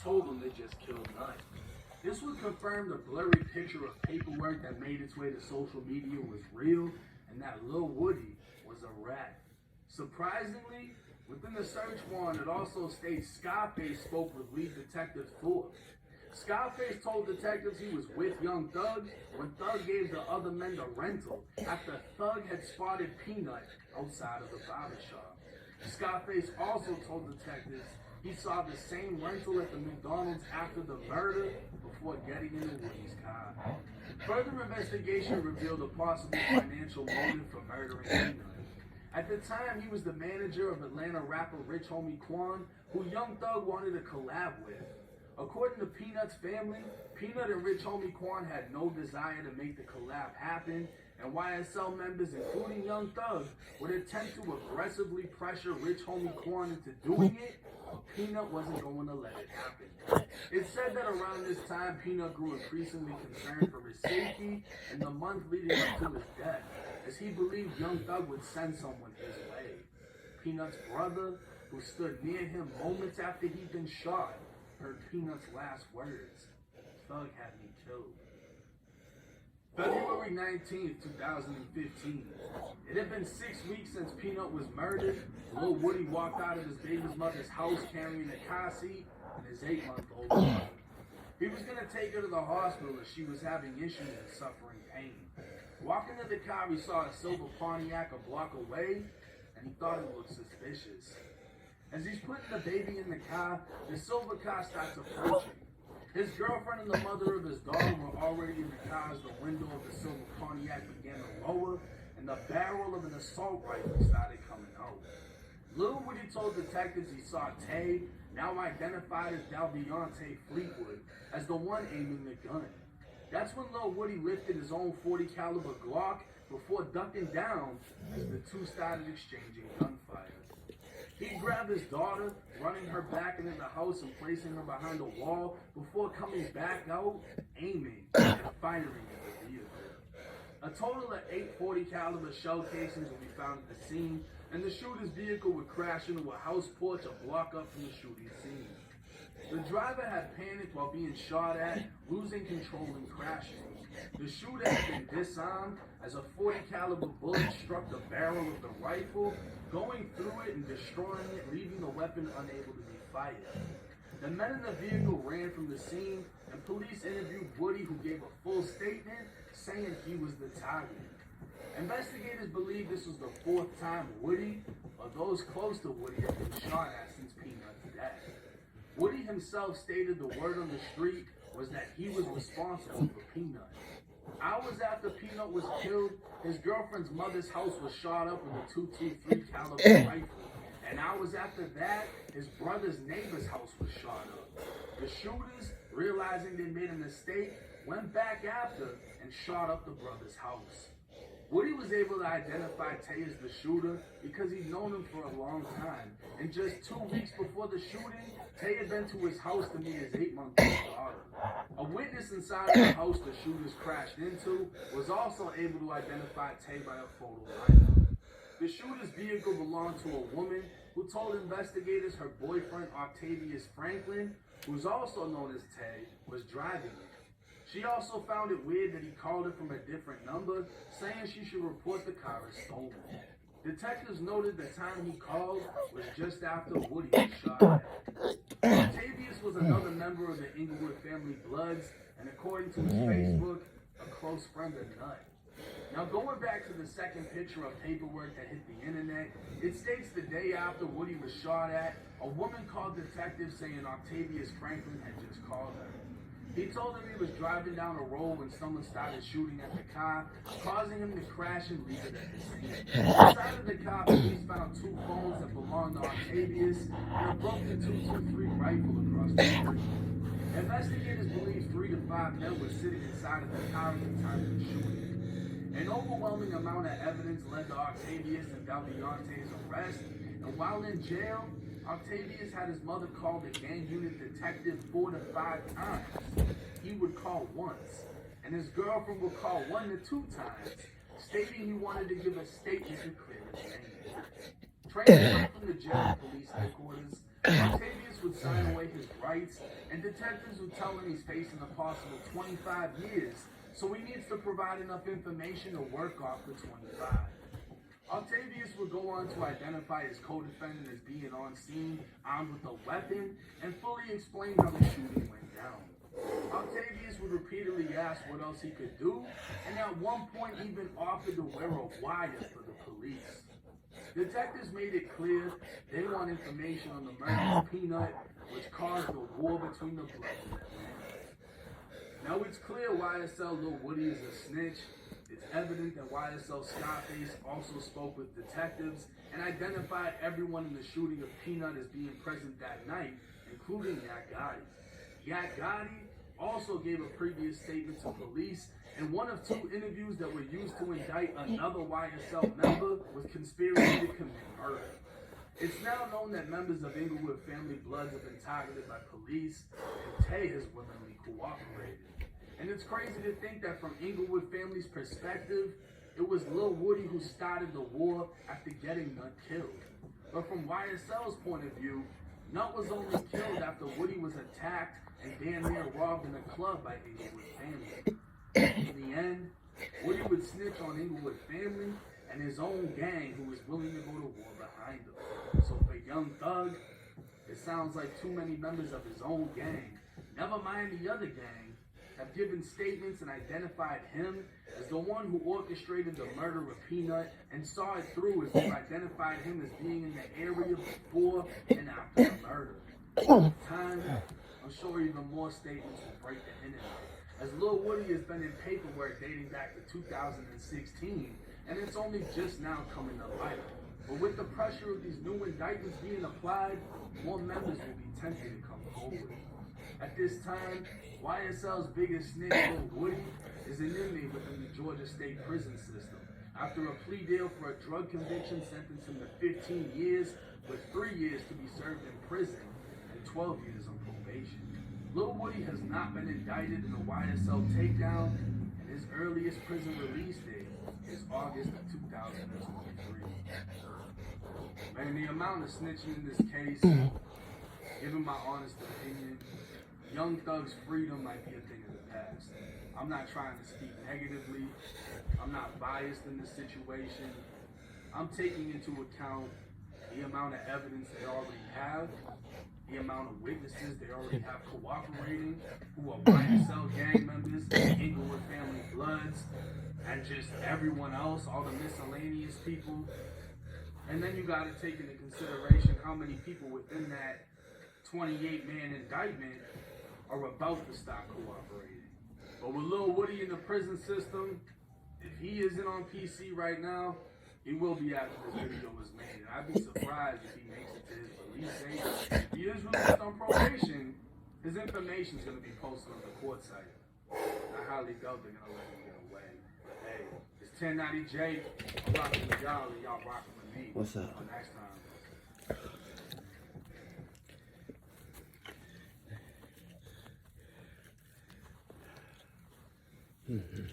told them they just killed Nut. This would confirm the blurry picture of paperwork that made its way to social media was real and that Lil Woody was a rat. Surprisingly, within the search warrant, it also states Scarface spoke with lead detective Thorpe. Scarface told detectives he was with Young Thug when Thug gave the other men the rental after Thug had spotted Peanut outside of the barbershop. Scarface also told detectives he saw the same rental at the McDonald's after the murder before getting into Woody's car. Further investigation revealed a possible financial motive for murdering Peanut. At the time, he was the manager of Atlanta rapper Rich Homie Quan, who Young Thug wanted to collab with. According to Peanut's family, Peanut and Rich Homie Quan had no desire to make the collab happen, and YSL members, including Young Thug, would attempt to aggressively pressure Rich Homie Quan into doing it. Peanut wasn't going to let it happen. It's said that around this time, Peanut grew increasingly concerned for his safety in the month leading up to his death, as he believed Young Thug would send someone his way. Peanut's brother, who stood near him moments after he'd been shot, heard Peanut's last words: "Thug had me killed." February 19th, 2015. It had been 6 weeks since Peanut was murdered. Lil Woody walked out of his baby's mother's house carrying a car seat and his 8-month-old daughter. He was going to take her to the hospital as she was having issues and suffering pain. Walking to the car, he saw a silver Pontiac a block away, and he thought it looked suspicious. As he's putting the baby in the car, the silver car starts approaching. His girlfriend and the mother of his daughter were already in the car as the window of the silver Pontiac began to lower, and the barrel of an assault rifle started coming out. Lil Woody told detectives he saw Tay, now identified as Dalviante Fleetwood, as the one aiming the gun. That's when Lil Woody lifted his own .40 caliber Glock before ducking down as the two started exchanging gunfire. He grabbed his daughter, running her back into the house and placing her behind a wall before coming back out, aiming and firing at the vehicle. A total of 8 .40 caliber shell casings would be found at the scene, and the shooter's vehicle would crash into a house porch a block up from the shooting scene. The driver had panicked while being shot at, losing control and crashing. The shooter had been disarmed as a .40 caliber bullet struck the barrel of the rifle, going through it and destroying it, leaving the weapon unable to be fired. The men in the vehicle ran from the scene, and police interviewed Woody, who gave a full statement saying he was the target. Investigators believe this was the 4th time Woody, or those close to Woody, had been shot at since Peanut's death. Woody himself stated the word on the street was that he was responsible for Peanut. Hours after Peanut was killed, his girlfriend's mother's house was shot up with a .223 caliber rifle. And hours after that, his brother's neighbor's house was shot up. The shooters, realizing they made a mistake, went back after and shot up the brother's house. Woody was able to identify Tay as the shooter because he'd known him for a long time. And just 2 weeks before the shooting, Tay had been to his house to meet his 8-month-old daughter. A witness inside the house the shooters crashed into was also able to identify Tay by a photo lineup. The shooter's vehicle belonged to a woman who told investigators her boyfriend Octavius Franklin, who's also known as Tay, was driving it. She also found it weird that he called her from a different number, saying she should report the car as stolen. Detectives noted the time he called was just after Woody was shot at. Octavius was another member of the Inglewood family Bloods, and according to his Facebook, a close friend of Nut. Now, going back to the second picture of paperwork that hit the internet, it states the day after Woody was shot at, a woman called detectives saying Octavius Franklin had just called her. He told him he was driving down a road when someone started shooting at the car, causing him to crash and leave it at the scene. Inside of the car, police found 2 phones that belonged to Octavius and a broken .223 rifle across the street. Investigators believe 3 to 5 men were sitting inside of the car at the time of the shooting. An overwhelming amount of evidence led to Octavius and Dalviante's arrest, and while in jail, Octavius had his mother call the gang unit detective 4 to 5 times. He would call once, and his girlfriend would call 1 to 2 times, stating he wanted to give a statement to clear his name. Transferred from the jail to police headquarters, Octavius police would sign away his rights, and detectives would tell him he's facing a possible 25 years, so he needs to provide enough information to work off the 25. Octavius would go on to identify his co-defendant as being on scene, armed with a weapon, and fully explain how the shooting went down. Octavius would repeatedly ask what else he could do, and at one point even offered to wear a wire for the police. Detectives made it clear they want information on the murder of Peanut, which caused the war between the Bloods and Atlanta. Now it's clear YSL Lil Woody is a snitch. It's evident that YSL Scarface also spoke with detectives and identified everyone in the shooting of Peanut as being present that night, including Yak Gotti. Yak Gotti also gave a previous statement to police in one of 2 interviews that were used to indict another YSL member with conspiracy to commit murder. It's now known that members of Inglewood family Bloods have been targeted by police, and Tay has willingly cooperated. And it's crazy to think that from Inglewood family's perspective, it was Lil Woody who started the war after getting Nut killed. But from YSL's point of view, Nut was only killed after Woody was attacked and damn near robbed in a club by Inglewood family. In the end, Woody would snitch on Inglewood family and his own gang who was willing to go to war behind him. So for Young Thug, it sounds like too many members of his own gang, never mind the other gang, have given statements and identified him as the one who orchestrated the murder of Peanut and saw it through as they identified him as being in the area before and after the murder. Over time, I'm sure even more statements will break the internet, as Lil Woody has been in paperwork dating back to 2016, and it's only just now coming to light. But with the pressure of these new indictments being applied, more members will be tempted to come forward. At this time, YSL's biggest snitch, Lil Woody, is an inmate within the Georgia State prison system. After a plea deal for a drug conviction sentenced him to 15 years, with 3 years to be served in prison and 12 years on probation. Lil Woody has not been indicted in a YSL takedown, and his earliest prison release date is August of 2023. Man, the amount of snitching in this case, given my honest opinion, Young Thug's freedom might be a thing of the past. I'm not trying to speak negatively. I'm not biased in this situation. I'm taking into account the amount of evidence they already have, the amount of witnesses they already have cooperating, who are YSL gang members, Inglewood family Bloods, and just everyone else, all the miscellaneous people. And then you got to take into consideration how many people within that 28-man indictment are about to stop cooperating. But with Lil Woody in the prison system, if he isn't on PC right now, he will be after this video was made. And I'd be surprised if he makes it to his release date. If he is released on probation, his information is going to be posted on the court site. I highly doubt they're going to let him get away. But hey, it's 1090J. I'm rocking with y'all and y'all rocking with me. What's up? Until next time. Mm-hmm.